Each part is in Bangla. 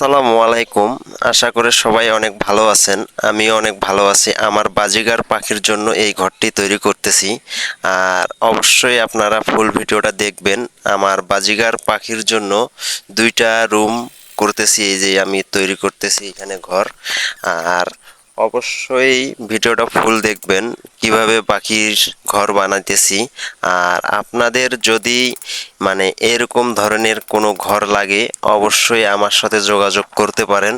আসসালামু আলাইকুম। আশা করি সবাই অনেক ভালো আছেন। আমিও অনেক ভালো আছি। আমার বাজিগার পাখির জন্য এই ঘরটি তৈরি করতেছি। আর অবশ্যই আপনারা ফুল ভিডিওটা দেখবেন। আমার বাজিগার পাখির জন্য ২টা রুম করতেছি, এই যে আমি তৈরি করতেছি এখানে ঘর। আর অবশ্যই ভিডিওটা ফুল দেখবেন কিভাবে পাখির ঘর বানাইতেছি। আর আপনাদের যদি এরকম ধরনের কোনো ঘর লাগে অবশ্যই আমার সাথে যোগাযোগ করতে পারেন।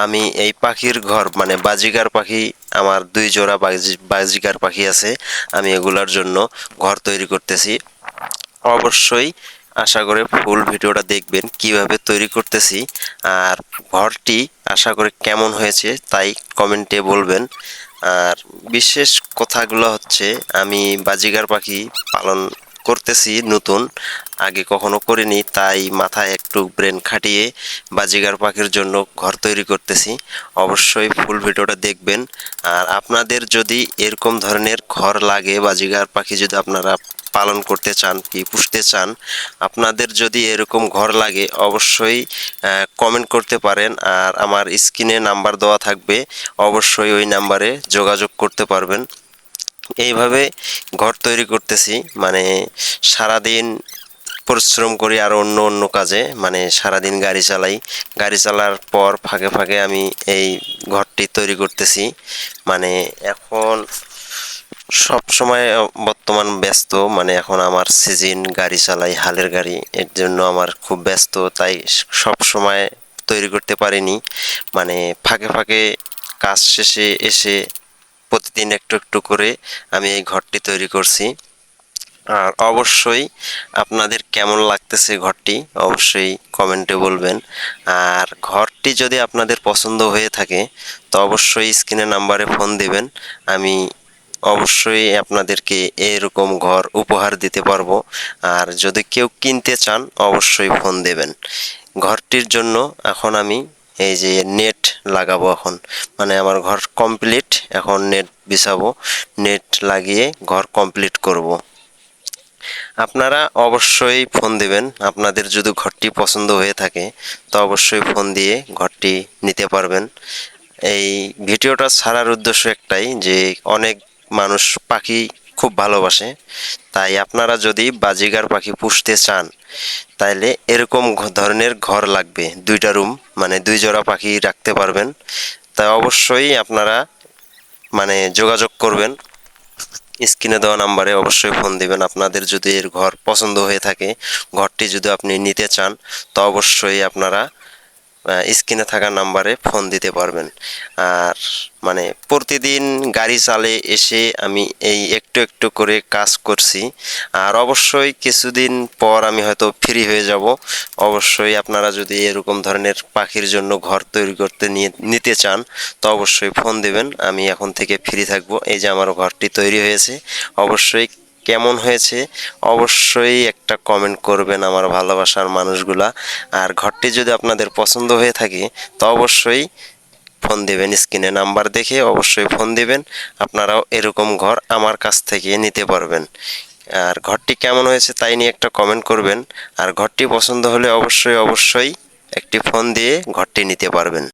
আমি এই পাখির ঘর বাজিগার পাখি, আমার ২ জোড়া বাজিগার পাখি আছে। আমি এগুলার জন্য ঘর তৈরি করতেছি। অবশ্যই আশা করে ফুল ভিডিওটা দেখবেন কিভাবে তৈরি করতেছি। আর ঘরটি আশা করে কেমন হয়েছে তাই কমেন্টে বলবেন। আর বিশেষ কথাগুলো হচ্ছে, আমি বাজিগার পাখি পালন করতেছি নতুন, আগে কখনো করিনি, তাই মাথায় একটু ব্রেন খাটিয়ে বাজিগার পাখির জন্য ঘর তৈরি করতেছি। অবশ্যই ফুল ভিডিওটা দেখবেন। আর আপনাদের যদি এরকম ধরনের ঘর লাগে, বাজিগার পাখি যদি আপনারা পালন করতে চান কি পুষতে চান, আপনাদের যদি এরকম ঘর লাগে অবশ্যই কমেন্ট করতে পারেন। আর আমার স্ক্রিনে নাম্বার দেওয়া থাকবে, অবশ্যই ওই নাম্বারে যোগাযোগ করতে পারবেন। এইভাবে ঘর তৈরি করতেছি, সারাদিন পরিশ্রম করি আর অন্য অন্য কাজে, সারাদিন গাড়ি চালাই। গাড়ি চালার পর ফাঁকে ফাঁকে আমি এই ঘরটি তৈরি করতেছি। এখন সব সময় বর্তমান ব্যস্ত, এখন আমার সিজন, গাড়ি চালাই হালের গাড়ি, এর জন্য আমার খুব ব্যস্ত, তাই সব সময় তৈরি করতে পারিনি। ফাঁকে ফাঁকে কাজ শেষে এসে প্রতিদিন একটু একটু করে আমি এই ঘরটি তৈরি করছি। আর অবশ্যই আপনাদের কেমন লাগতেছে ঘরটি অবশ্যই কমেন্টে বলবেন। আর ঘরটি যদি আপনাদের পছন্দ হয়ে থাকে তো অবশ্যই স্ক্রিনে নাম্বারে ফোন দিবেন। আমি অবশ্যই আপনাদেরকে এরকম ঘর উপহার দিতে পারবো। আর যদি কেউ কিনতে চান অবশ্যই ফোন দেবেন। ঘরটির জন্য এখন আমি এই যে নেট লাগাবো, এখন আমার ঘর কমপ্লিট, এখন নেট বিছাবো, নেট লাগিয়ে ঘর কমপ্লিট করব। আপনারা অবশ্যই ফোন দেবেন, আপনাদের যদি ঘরটি পছন্দ হয়ে থাকে তো অবশ্যই ফোন দিয়ে ঘরটি নিতে পারবেন। এই ভিডিওটা ছাড়ার উদ্দেশ্য একটাই, যে অনেক মানুষ পাখি খুব ভালোবাসে, তাই আপনারা যদি বাজিগার পাখি পুষতে চান তাইলে এরকম ধরনের ঘর লাগবে। ২টা রুম, ২ জোড়া পাখি রাখতে পারবেন। তাই অবশ্যই আপনারা যোগাযোগ করবেন, স্ক্রিনে দেওয়া নাম্বারে অবশ্যই ফোন দিবেন। আপনাদের যদি এর ঘর পছন্দ হয়ে থাকে, ঘরটি যদি আপনি নিতে চান তো অবশ্যই আপনারা স্ক্রিনে থাকা নাম্বারে ফোন দিতে পারবেন। আর প্রতিদিন গাড়ি চালে এসে আমি এই একটু একটু করে কাজ করছি। আর অবশ্যই কিছুদিন পর আমি হয়তো ফ্রি হয়ে যাব। অবশ্যই আপনারা যদি এরকম ধরনের পাখির জন্য ঘর তৈরি করতে নিতে চান তো অবশ্যই ফোন দেবেন। আমি এখন থেকে ফ্রি থাকবো। এই যে আমার ঘরটি তৈরি হয়েছে, অবশ্যই কেমন হয়েছে অবশ্যই একটা কমেন্ট করবেন আমার ভালোবাসার মানুষগুলা। আর ঘরটি যদি আপনাদের পছন্দ হয়ে থাকে তো অবশ্যই ফোন দেবেন, স্ক্রিনে নাম্বার দেখে অবশ্যই ফোন দিবেন। আপনারাও এরকম ঘর আমার কাছ থেকে নিতে পারবেন। আর ঘরটি কেমন হয়েছে তাই নিয়ে একটা কমেন্ট করবেন। আর ঘরটি পছন্দ হলে অবশ্যই অবশ্যই একটি ফোন দিয়ে ঘরটি নিতে পারবেন।